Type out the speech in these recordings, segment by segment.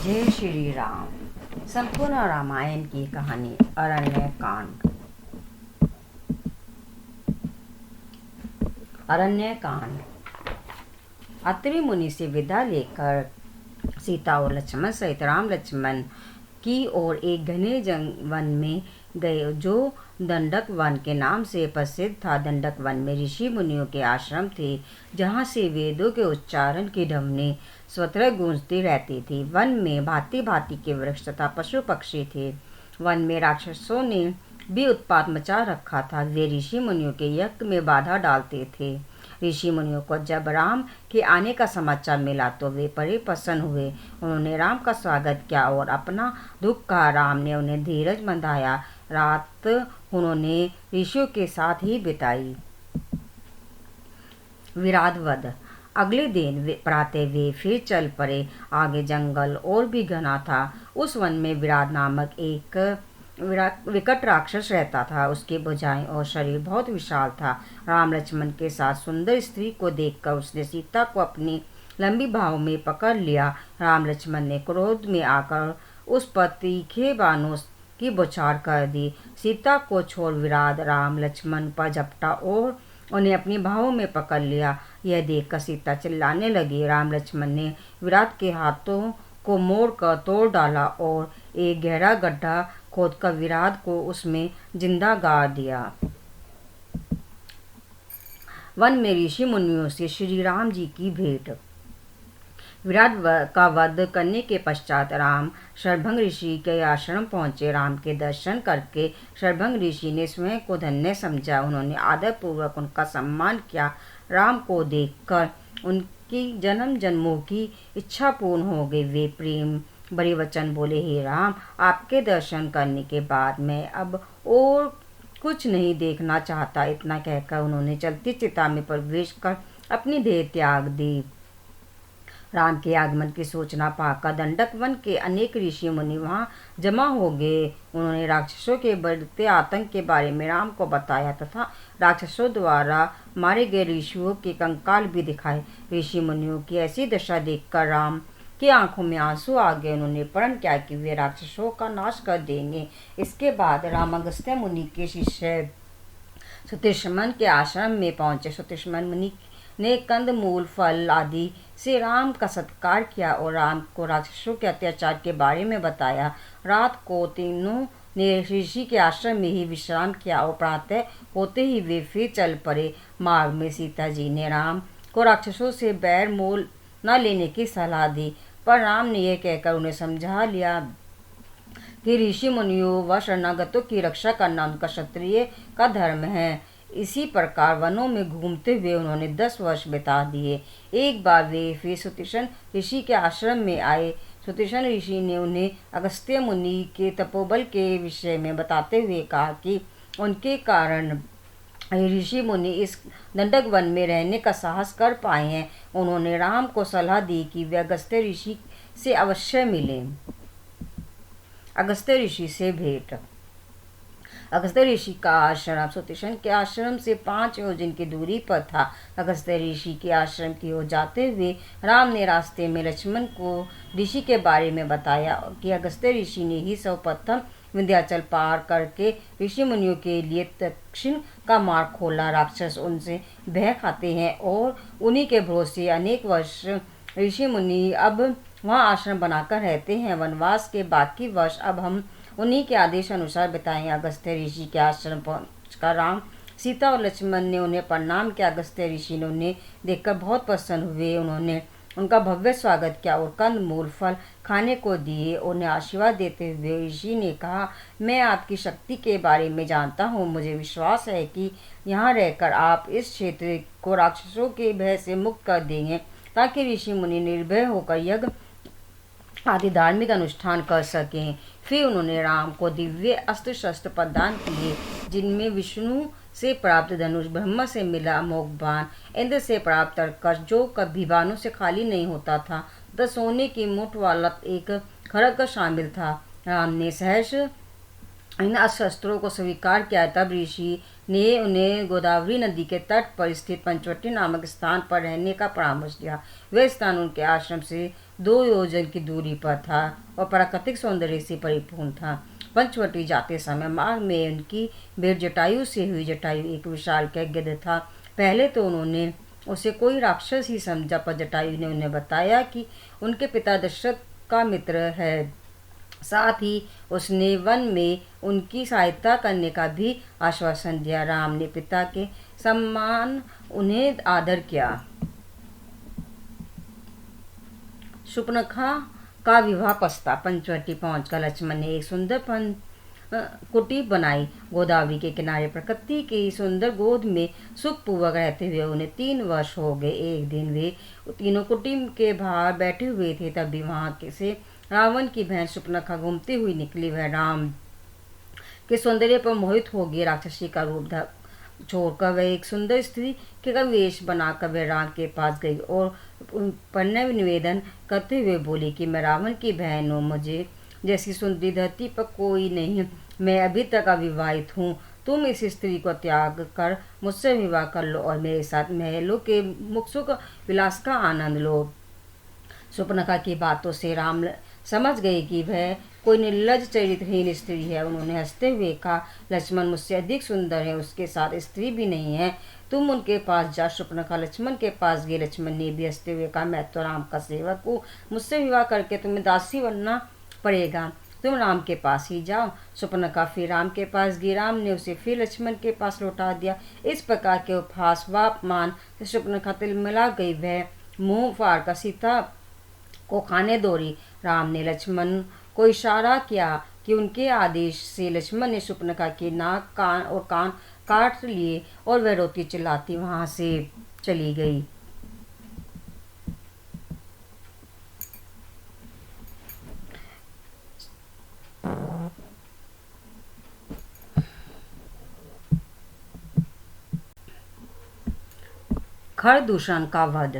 जय श्री राम। संपूर्ण रामायण की कहानी अरण्य कांड। अरण्य कांड। अत्रि मुनि से विदा लेकर सीता और लक्ष्मण सहित राम लक्ष्मण की ओर एक घने वन में गए, जो दंडक वन के नाम से प्रसिद्ध था। दंडक वन में ऋषि मुनियों के आश्रम थे, जहाँ से वेदों के उच्चारण की ध्वनि स्वतः गूंजती रहती थी। वन में भांति भांति के वृक्ष तथा पशु पक्षी थे। वन में राक्षसों ने भी उत्पात मचा रखा था। वे ऋषि मुनियों के यज्ञ में बाधा डालते थे। ऋषि मुनियों को जब राम के आने का समाचार मिला तो वे बड़े प्रसन्न हुए। उन्होंने राम का स्वागत किया और अपना दुख कहा। राम ने उन्हें धीरज बंधाया। रात उन्होंने ऋषियों के साथ ही बिताई। विराट वध। अगले दिन प्रातः वे फिर चल पड़े। आगे जंगल और भी घना था। उस वन में विराट नामक एक विकट राक्षस रहता था। उसकी भुजाएं और शरीर बहुत विशाल था। राम लक्ष्मण के साथ सुंदर स्त्री को देखकर उसने सीता को अपनी लंबी बाहों में पकड़ लिया। राम लक्ष्मण ने क्रोध में आकर उस पर तीखे बाणों की बौछार कर दी। सीता को छोड़ विराट राम लक्ष्मण पर झपटा और उन्हें अपनी बाहों में पकड़ लिया। यह देखकर सीता चिल्लाने लगी। राम लक्ष्मण ने विराट के हाथों को मोड़कर तोड़ डाला और एक गहरा गड्ढा खोदकर विराट को उसमें जिंदा गाड़ दिया। वन में ऋषि मुनियों से श्री राम जी की भेंट। विराट का वध करने के पश्चात राम शरभंग ऋषि के आश्रम पहुंचे। राम के दर्शन करके शरभंग ऋषि ने स्वयं को धन्य समझा। उन्होंने आदर पूर्वक उनका सम्मान किया। राम को देखकर उनकी जन्म जन्मों की इच्छा पूर्ण हो गई। वे प्रेम बड़े वचन बोले, हे राम, आपके दर्शन करने के बाद मैं अब और कुछ नहीं देखना चाहता। इतना कहकर उन्होंने चलती चिता में प्रवेश कर अपनी देह त्याग दी। राम के आगमन की सूचना पाकर दंडक वन के अनेक ऋषि मुनि वहां जमा हो गए। उन्होंने राक्षसों के बढ़ते आतंक के बारे में राम को बताया तथा राक्षसों द्वारा मारे गए ऋषियों के कंकाल भी दिखाए। ऋषि मुनियों की ऐसी दशा देखकर राम की आंखों में आंसू आ गए। उन्होंने प्रण किया कि वे राक्षसों का नाश कर देंगे। इसके बाद राम अगस्त्य मुनि के शिष्य सुतृष्मन के आश्रम में पहुंचे। सुतृष्मन मुनि ने कंद मूल फल आदि से राम का सत्कार किया और राम को राक्षसों के अत्याचार के बारे में बताया। रात को तीनों ने ऋषि के आश्रम में ही विश्राम किया और प्रातः होते ही वे फिर चल पड़े। मार्ग में सीता जी ने राम को राक्षसों से बैर मोल न लेने की सलाह दी, पर राम ने यह कहकर उन्हें समझा लिया कि ऋषि मुनियों व शरणागतों की रक्षा करना उनका क्षत्रिय का धर्म है। इसी प्रकार वनों में घूमते हुए उन्होंने 10 वर्ष बिता दिए। एक बार वे फिर सुतृष्ण ऋषि के आश्रम में आए। सुतृष्ण ऋषि ने उन्हें अगस्त्य मुनि के तपोबल के विषय में बताते हुए कहा कि उनके कारण ऋषि मुनि इस दंडक वन में रहने का साहस कर पाए हैं। उन्होंने राम को सलाह दी कि वे अगस्त्य ऋषि से अवश्य मिलें। अगस्त्य ऋषि से भेंट। अगस्त्य ऋषि का आश्रम सुतृष्ण के आश्रम से 5 योजन की दूरी पर था। अगस्त्य ऋषि के आश्रम की ओर जाते हुए राम ने रास्ते में लक्ष्मण को ऋषि के बारे में बताया कि अगस्त्य ऋषि ने ही सर्वप्रथम विंध्याचल पार करके ऋषि मुनियों के लिए दक्षिण का मार्ग खोला। राक्षस उनसे भय खाते हैं और उन्हीं के भरोसे अनेक वर्ष ऋषि मुनि अब वहाँ आश्रम बनाकर रहते हैं। वनवास के बाकी वर्ष अब हम उन्हीं के आदेश अनुसार बिताएं। अगस्त्य ऋषि के आश्रम पहुंचकर राम, सीता और लक्ष्मण ने उन्हें प्रणाम किया। अगस्त्य ऋषि ने उन्हें देखकर बहुत प्रसन्न हुए। उन्होंने उनका भव्य स्वागत किया और कंद मूल फल खाने को दिए। उन्हें आशीर्वाद देते हुए ऋषि ने कहा, मैं आपकी शक्ति के बारे में जानता हूँ। मुझे विश्वास है कि यहाँ रहकर आप इस क्षेत्र को राक्षसों के भय से मुक्त कर देंगे, ताकि ऋषि मुनि निर्भय होकर यज्ञ आदि धार्मिक अनुष्ठान कर सकें। फिर उन्होंने राम को दिव्य अस्त्र शस्त्र प्रदान किए, जिनमें विष्णु से प्राप्त धनुष, ब्रह्मा से मिला अमोघ बाण, इंद्र से प्राप्त तरकश जो कभी बाणों से खाली नहीं होता था, तथा सोने की मुठ वाला एक खड्ग शामिल था। राम ने सहर्ष इन अस्त्रों को स्वीकार किया। तब ऋषि ने उन्हें गोदावरी नदी के तट पर स्थित पंचवटी नामक स्थान पर रहने का परामर्श दिया। वह स्थान उनके आश्रम से 2 योजन की दूरी पर था और प्राकृतिक सौंदर्य से परिपूर्ण था। पंचवटी जाते समय मार्ग में उनकी भेंट जटायु से हुई। जटायु एक विशालकाय गिद्ध था। पहले तो उन्होंने उसे कोई राक्षस ही समझा, पर जटायु ने उन्हें बताया कि उनके पिता दशरथ का मित्र है। साथ ही उसने वन में उनकी सहायता करने का भी आश्वासन दिया। राम ने पिता के सम्मान उन्हें आदर किया। शूर्पणखा का विवाह प्रस्ताव। पंचवटी पहुंचकर लक्ष्मण ने एक सुंदर कुटी बनाई। गोदावरी के किनारे प्रकृति की सुंदर गोद में सुखपूर्वक रहते हुए उन्हें 3 वर्ष हो गए। एक दिन वे तीनों कुटी के बाहर बैठे हुए थे, तभी वहां से रावण की बहन शूर्पणखा घूमती हुई निकली। वह राम के सौंदर्य पर मोहित हो गई। राक्षसी का रूप छोड़कर वह एक सुंदर स्त्री के वेश बनाकर वह राम के पास गई और प्रणय निवेदन करते हुए बोली कि मैं रावण की बहन हूँ। मुझे जैसी सुंदरी धरती पर कोई नहीं। मैं अभी तक अविवाहित हूँ। तुम इस स्त्री को त्याग कर मुझसे विवाह कर लो और मेरे साथ महलों के सुख विलास का आनंद लो। शूर्पणखा की बातों से राम समझ गए कि वह कोई निर्लज चरित्रहीन स्त्री है। उन्होंने हंसते हुए कहा, लक्ष्मण मुझसे अधिक सुंदर है, उसके साथ स्त्री भी नहीं है। तुम उनके पास जा। शूर्पणखा लक्ष्मण के पास गई। लक्ष्मण ने भी हंसते हुए कहा, मैं तो राम का सेवक हूँ, मुझसे विवाह करके तुम्हें दासी बनना पड़ेगा। तुम राम के पास ही जाओ। शूर्पणखा फिर राम के पास गई। राम ने उसे फिर लक्ष्मण के पास लौटा दिया। इस प्रकार के उपहास व अपमान से शूर्पणखा तिलमिला गई। वह मुंह फाड़ कर सीता को खाने दौड़ी। राम ने लक्ष्मण को इशारा किया कि उनके आदेश से लक्ष्मण ने शूर्पणखा की नाक कान और कान काट लिए और वह रोती चिल्लाती वहां से चली गई। खर दूषण का वध।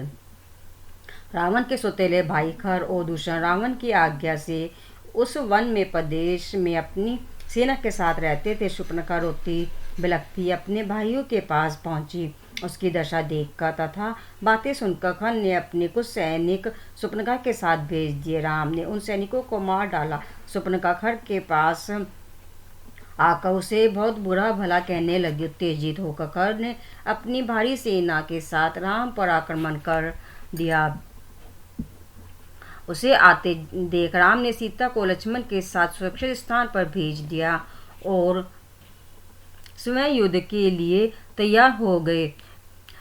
रावण के सौतेले भाई खर और दूषण रावण की आज्ञा से उस वन में प्रदेश में अपनी सेना के साथ रहते थे। शूर्पणखा रोती बिलखती अपने भाइयों के पास पहुंची। उसकी दशा देखकर तथा बातें सुनकर खर ने अपने कुछ सैनिक शूर्पणखा के साथ भेज दिए। राम ने उन सैनिकों को मार डाला। शूर्पणखा खर के पास आकर उसे बहुत बुरा भला कहने लगी। उत्तेजित होकर खर ने अपनी भारी सेना के साथ राम पर आक्रमण कर दिया। उसे आते देख राम ने सीता को लक्ष्मण के साथ सुरक्षित स्थान पर भेज दिया और स्वयं युद्ध के लिए तैयार हो गए।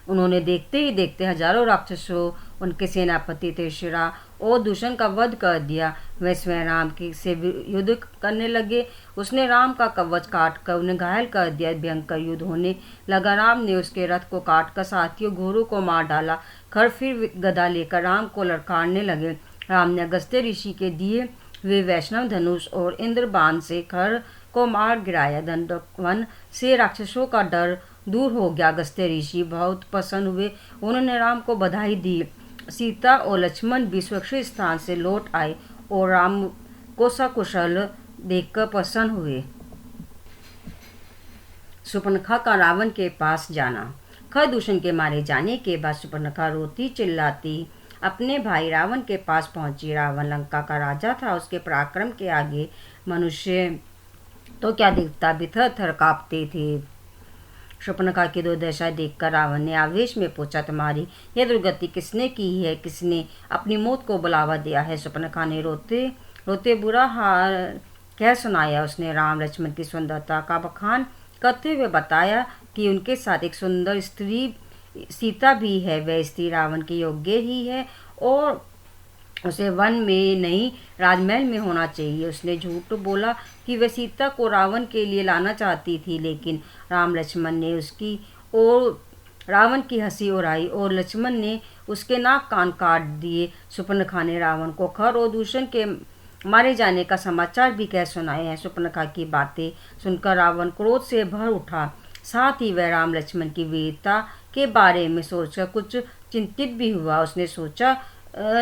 उन्होंने देखते ही देखते हजारों राक्षसों, उनके सेनापति त्रिशिरा और दूषण का वध कर दिया। वह स्वयं राम से युद्ध करने लगे। उसने राम का कवच काट कर उन्हें घायल कर दिया। भयंकर युद्ध होने लगा। राम ने उसके रथ को काट कर साथियों घोड़ों को मार डाला। खर फिर गदा लेकर राम को ललकारने लगे। राम ने अगस्त्य ऋषि के दिए वे वैष्णव धनुष और इंद्रबाण से खर को मार गिराया। दंडवन से राक्षसों का डर दूर हो गया। अगस्त्य ऋषि बहुत प्रसन्न हुए। उन्होंने राम को बधाई दी। सीता और लक्ष्मण भी सुरक्षित स्थान से लौट आए और राम को सकुशल देखकर प्रसन्न हुए। शूर्पणखा का रावण के पास जाना। खर दूषण के मारे जाने के बाद शूर्पणखा रोती चिल्लाती अपने भाई रावण के पास पहुंची। रावण लंका का राजा था। उसके पराक्रम के आगे मनुष्य तो क्या दिखता भी थर कांपते थे। शूर्पणखा की दुर्दशा देखकर रावण ने आवेश में पूछा, तुम्हारी यह दुर्गति किसने की है? किसने अपनी मौत को बुलावा दिया है? शूर्पणखा ने रोते रोते बुरा हाल कह सुनाया। उसने राम लक्ष्मण की सुंदरता का बखान करते हुए बताया कि उनके साथ एक सुंदर स्त्री सीता भी है। वह स्त्री रावण के योग्य ही है और उसे वन में नहीं राजमहल में होना चाहिए। उसने झूठ बोला कि वह सीता को रावण के लिए लाना चाहती थी, लेकिन राम लक्ष्मण ने उसकी और रावण की हंसी उड़ाई और लक्ष्मण ने उसके नाक कान काट दिए। शूर्पणखा ने रावण को खर और दूषण के मारे जाने का समाचार भी कह सुनाए हैं। शूर्पणखा की बातें सुनकर रावण क्रोध से भर उठा। साथ ही वह राम लक्ष्मण की वीरता के बारे में सोचकर कुछ चिंतित भी हुआ। उसने सोचा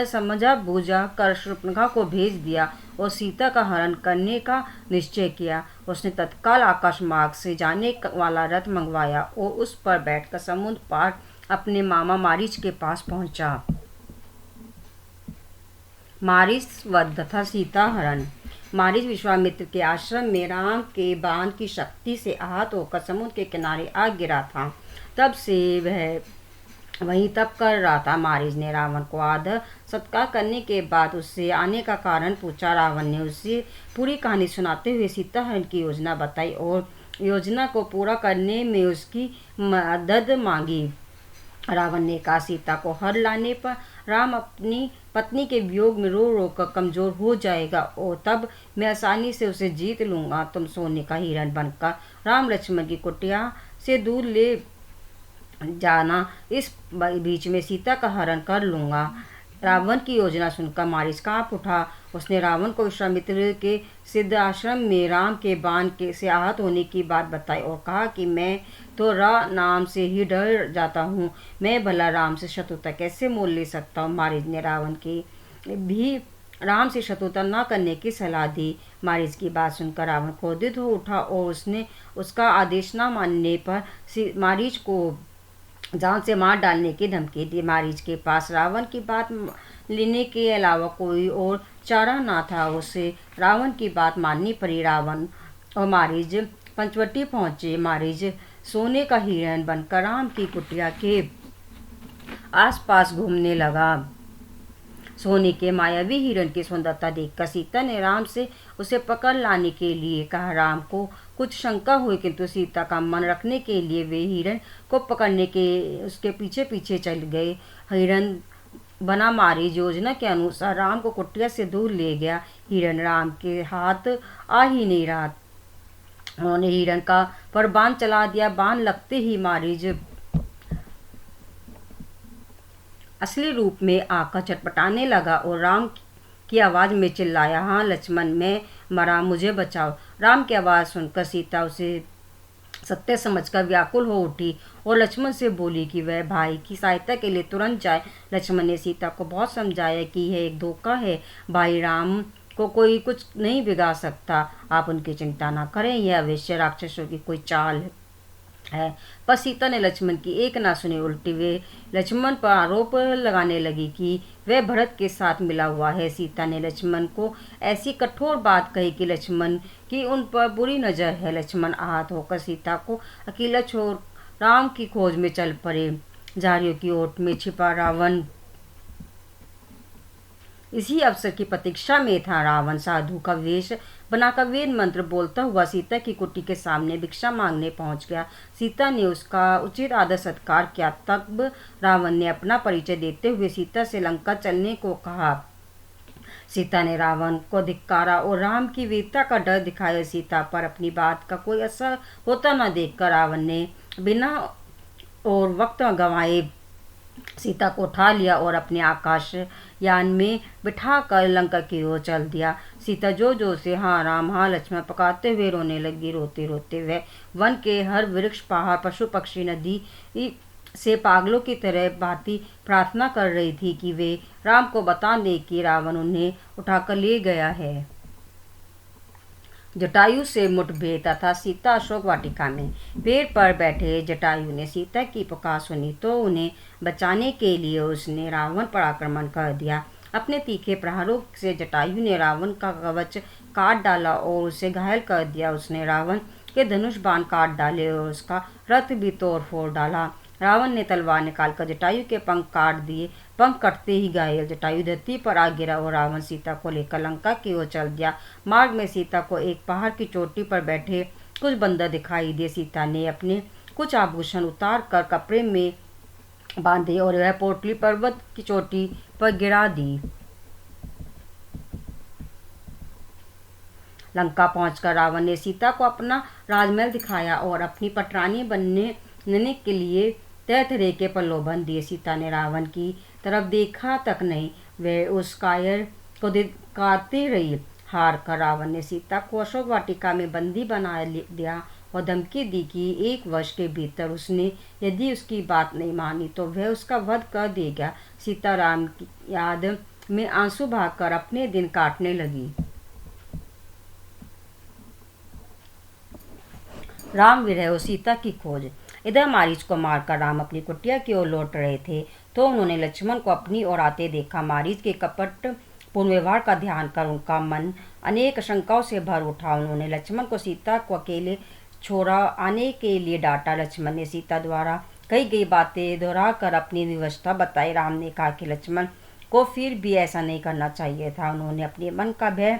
समझा बूझा कर शूर्पणखा को भेज दिया और सीता का हरण करने का निश्चय किया। उसने तत्काल आकाश मार्ग से जाने वाला रथ मंगवाया और उस पर बैठकर समुद्र पार अपने मामा मारीच के पास पहुंचा। मारीच वध तथा सीता हरण। मारीच विश्वामित्र के आश्रम में राम के बाण की शक्ति से आहत होकर समुद्र के किनारे आ गिरा था। तब से वह वहीं तप कर रहा था। मारीच ने रावण को आदर सत्कार करने के बाद उससे आने का कारण पूछा। रावण ने उसे पूरी कहानी सुनाते हुए सीता हरण की योजना बताई और योजना को पूरा करने में उसकी मदद मांगी। रावण ने कहा, सीता को हर लाने पर राम अपनी पत्नी के वियोग में रो रो कर कमजोर हो जाएगा और तब मैं आसानी से उसे जीत लूंगा। तुम सोने का हिरण बनकर राम लक्ष्मण की कुटिया से दूर ले जाना, इस बीच में सीता का हरण कर लूंगा। रावण की योजना सुनकर मारीच कांप उठा। उसने रावण को विश्वामित्र के सिद्ध आश्रम में राम के बाण के से आहत होने की बात बताई और कहा कि मैं तो नाम से ही डर जाता हूँ, मैं भला राम से शत्रुता कैसे मोल ले सकता हूँ। मारीच ने रावण की भी राम से शत्रुता न करने की सलाह दी। मारीच की बात सुनकर रावण क्रोधित हो उठा और उसने उसका आदेश न मानने पर मारीच को जान से मार डालने की धमकी दी। मारीच के पास रावण की बात लेने के अलावा कोई और चारा ना था। उसे रावण की बात माननी पड़ी। रावण और मारीच पंचवटी पहुंचे। मारीच सोने का हिरण बनकर राम की कुटिया के आसपास घूमने लगा। सोने के मायावी हिरण की सुंदरता देखकर सीता ने राम से उसे पकड़ लाने के लिए कहा। राम को कुछ शंका हुई, किंतु सीता का मन रखने के लिए वे हिरण को पकड़ने के उसके पीछे पीछे चल गए। हिरण बना मारीच योजना के अनुसार राम को कुटिया से दूर ले गया। हिरण राम के हाथ आ ही नहीं रहा। उन्होंने हिरण का पर बाण चला दिया। बाण लगते ही मारीच असली रूप में आकर छटपटाने लगा और राम की आवाज़ में चिल्लाया, हाँ लक्ष्मण, मैं मरा, मुझे बचाओ। राम की आवाज़ सुनकर सीता उसे सत्य समझकर व्याकुल हो उठी और लक्ष्मण से बोली कि वह भाई की सहायता के लिए तुरंत जाए। लक्ष्मण ने सीता को बहुत समझाया कि यह एक धोखा है, भाई राम को कोई कुछ नहीं बिगाड़ सकता, आप उनकी चिंता ना करें, यह अवश्य राक्षसों की कोई चाल है। पर सीता ने लक्ष्मण की एक ना सुनी, उल्टी वे लक्ष्मण पर आरोप लगाने लगी कि वह भरत के साथ मिला हुआ है। सीता ने लक्ष्मण को ऐसी कठोर बात कही कि लक्ष्मण की उन पर बुरी नजर है। लक्ष्मण आहत होकर सीता को अकेला छोड़ राम की खोज में चल पड़े। झाड़ियों की ओट में छिपा रावण इसी अवसर की प्रतीक्षा में था। रावण साधु का वेश बनाकर वेद मंत्र बोलता हुआ सीता की कुटी के सामने भिक्षा मांगने पहुंच गया। सीता ने उसका उचित आदर सत्कार किया। तब रावण ने अपना परिचय देते हुए सीता से लंका चलने को कहा। सीता ने रावण को धिक्कारा और राम की वीरता का डर दिखाया। सीता पर अपनी बात का कोई असर होता न देखकर रावण ने बिना और वक्त गंवाए सीता को उठा लिया और अपने आकाश यान में बिठाकर लंका की ओर चल दिया। सीता जो जो से हाँ राम हाँ लक्ष्मण पकाते हुए रोने लगी। रोते रोते वह वन के हर वृक्ष, पहाड़, पशु पक्षी, नदी से पागलों की तरह भांति प्रार्थना कर रही थी कि वे राम को बता दें कि रावण उन्हें उठाकर ले गया है। जटायु से मुठभेड़ तथा सीता अशोक वाटिका में। पेड़ पर बैठे जटायु ने सीता की पुकार सुनी तो उन्हें बचाने के लिए उसने रावण पर आक्रमण कर दिया। अपने तीखे प्रहारों से जटायु ने रावण का कवच काट डाला और उसे घायल कर दिया। उसने रावण के धनुष बाण काट डाले और उसका रथ भी तोड़ फोड़ डाला। रावण ने तलवार निकालकर जटायु के पंख काट दिए। पंख कटते ही घायल जटायु धरती पर आ गिरा और रावण सीता को लेकर लंका की ओर चल दिया। मार्ग में सीता को एक पहाड़ की चोटी पर बैठे कुछ बंदर दिखाई दिए। सीता ने अपने कुछ आभूषण उतार कर कपड़े में बांधे और वह पोटली पर्वत की चोटी पर गिरा दी। लंका पहुंचकर रावण ने सीता को अपना राजमहल दिखाया और अपनी पटरानी बनने के लिए तरह तरह के प्रलोभन दिए। सीता ने रावण की तरफ देखा तक नहीं, वह उस कायर को धिक्कारती रही। हार कर रावण ने सीता को अशोक वाटिका में बंदी बना दिया और धमकी दी कि 1 वर्ष के भीतर उसने यदि उसकी बात नहीं मानी तो वह उसका वध कर देगा। सीता राम की याद में आंसू बहाकर अपने दिन काटने लगी। राम विरह और सीता की खोज। इधर मारीच को मारकर राम अपनी कुटिया की ओर लौट रहे थे तो उन्होंने लक्ष्मण को अपनी ओर आते देखा। मारीच के कपट पूर्ण व्यवहार का ध्यान कर उनका मन अनेक शंकाओं से भर उठा। उन्होंने लक्ष्मण को सीता को अकेले छोड़ा आने के लिए डांटा। लक्ष्मण ने सीता द्वारा कई गई बातें दोहरा कर अपनी विवशता बताई। राम ने कहा कि लक्ष्मण को फिर भी ऐसा नहीं करना चाहिए था। उन्होंने अपने मन का भय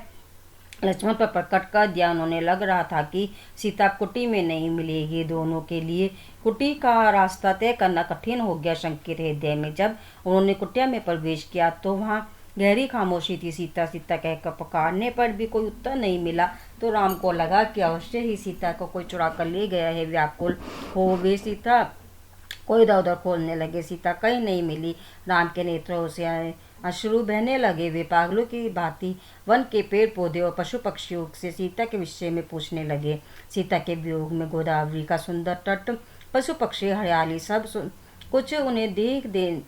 लक्ष्मण पर प्रकट कर दिया। उन्होंने लग रहा था कि सीता कुटी में नहीं मिलेगी। दोनों के लिए कुटी का रास्ता तय करना कठिन हो गया। शंकित हृदय में जब उन्होंने कुटिया में प्रवेश किया तो वहाँ गहरी खामोशी थी। सीता सीता कहकर पुकारने पर भी कोई उत्तर नहीं मिला तो राम को लगा कि अवश्य ही सीता को कोई चुरा कर ले गया है। व्याकुल हो वे सीता कोई इधर उधर खोलने लगे। सीता कहीं नहीं मिली। राम के नेत्रों से अश्रु बहने लगे। वे पागलों की भांति वन के पेड़ पौधे और पशु पक्षियों से सीता के विषय में पूछने लगे। सीता के वियोग में गोदावरी का सुंदर तट, पशु पक्षी, हरियाली सब कुछ उन्हें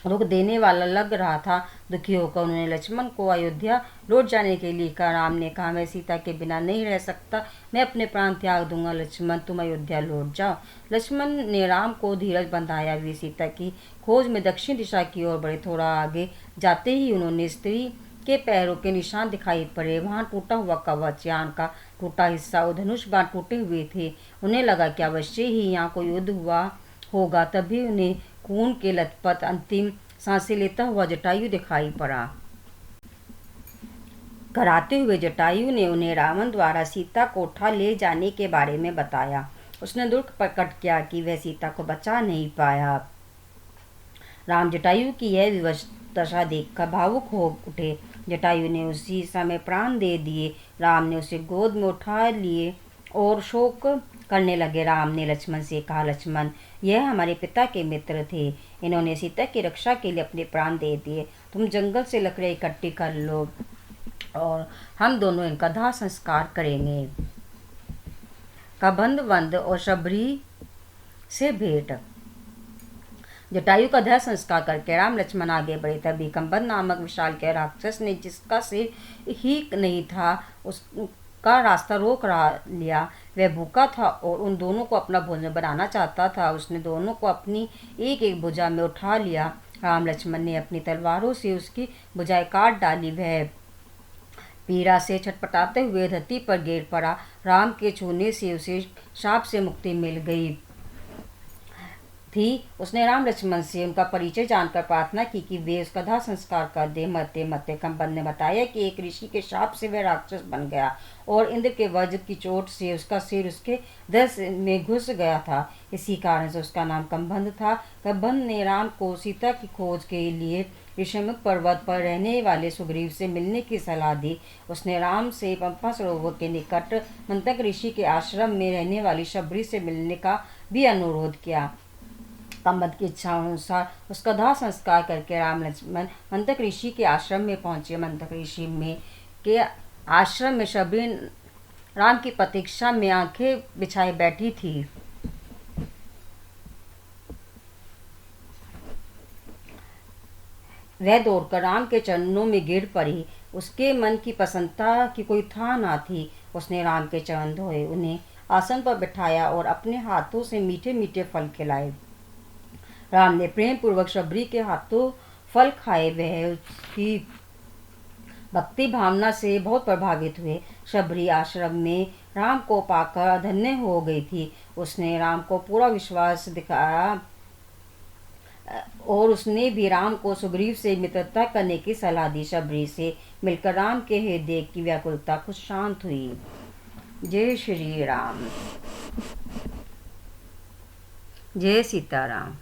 रुक देने वाला लग रहा था। दुखी होकर उन्होंने लक्ष्मण को अयोध्या लौट जाने के लिए कहा। राम ने कहा, मैं सीता के बिना नहीं रह सकता, मैं अपने प्राण त्याग दूंगा। लक्ष्मण तुम अयोध्या लौट जाओ। लक्ष्मण ने राम को धीरज बंधाया। वे सीता की खोज में दक्षिण दिशा की ओर बढ़े। थोड़ा आगे जाते ही उन्होंने स्त्री के पैरों के निशान दिखाई पड़े। वहाँ टूटा हुआ कवच, यान का टूटा हिस्सा और धनुष बाण टूटे हुए थे। उन्हें लगा कि अवश्य ही यहाँ कोई युद्ध हुआ होगा। तभी उन्हें खून के लथपथ अंतिम सांसें लेता हुआ जटायु दिखाई पड़ा। कराते हुए जटायु ने उन्हें रावण द्वारा सीता को उठा ले जाने के बारे में बताया। उसने दुख प्रकट किया कि वह सीता को बचा नहीं पाया। राम जटायु की यह विवश दशा देखकर भावुक हो उठे। जटायु ने उसी समय प्राण दे दिए। राम ने उसे गोद में उठा लिए और शोक करने लगे। राम ने लक्ष्मण से कहा, लक्ष्मण, यह हमारे पिता के मित्र थे। इन्होंने सीता की रक्षा के लिए अपने प्राण दे दिए। तुम जंगल से लकड़ियाँ इकट्ठी कर लो और हम दोनों इनका दाह संस्कार करेंगे। कबंध वंद और शबरी से भेंट। जटायु का दाह संस्कार करके राम लक्ष्मण आगे बढ़े। तभी कंबन नामक विशालकाय राक्षस ने, जिसका सिर ही नहीं था, उसका रास्ता रोक लिया। वह भूखा था और उन दोनों को अपना भोजन बनाना चाहता था। उसने दोनों को अपनी एक एक भुजा में उठा लिया। राम लक्ष्मण ने अपनी तलवारों से उसकी भुजाएं काट डाली। वह पीड़ा से छटपटाते हुए धरती पर गिर पड़ा। राम के छूने से उसे शाप से मुक्ति मिल गई थी। उसने राम लक्ष्मण से उनका परिचय जानकर प्रार्थना की कि वे उसका दाह संस्कार कर दे। मरते मरते कंबन ने बताया कि एक ऋषि के शाप से वह राक्षस बन गया और इंद्र के वज्र की चोट से उसका सिर उसके देह में घुस गया था। इसी कारण से उसका नाम कंबंध था। कंबंध ने राम को सीता की खोज के लिए ऋषिमुख पर्वत पर रहने वाले सुग्रीव से मिलने की सलाह दी। उसने राम से पंपा सरोवर के निकट मंतक ऋषि के आश्रम में रहने वाली शबरी से मिलने का भी अनुरोध किया। कंबंध की इच्छा अनुसार उसका दाह संस्कार करके राम लक्ष्मण मंतक ऋषि के आश्रम में पहुंचे। मंतक ऋषि के आश्रम में शबरी राम की प्रतीक्षा में आंखें बिछाए बैठी थी। वह दौड़कर राम के चरणों में गिर पड़ी। उसके मन की प्रसन्नता की कोई था ना थी। उसने राम के चरण धोए, उन्हें आसन पर बिठाया और अपने हाथों से मीठे मीठे फल खिलाए। राम ने प्रेम पूर्वक शबरी के हाथों फल खाए। वह उसकी भक्ति भावना से बहुत प्रभावित हुए। शबरी आश्रम में राम को पाकर धन्य हो गई थी। उसने राम को पूरा विश्वास दिखाया और उसने भी राम को सुग्रीव से मित्रता करने की सलाह दी। शबरी से मिलकर राम के हृदय की व्याकुलता कुछ शांत हुई। जय श्री राम। जय सीताराम।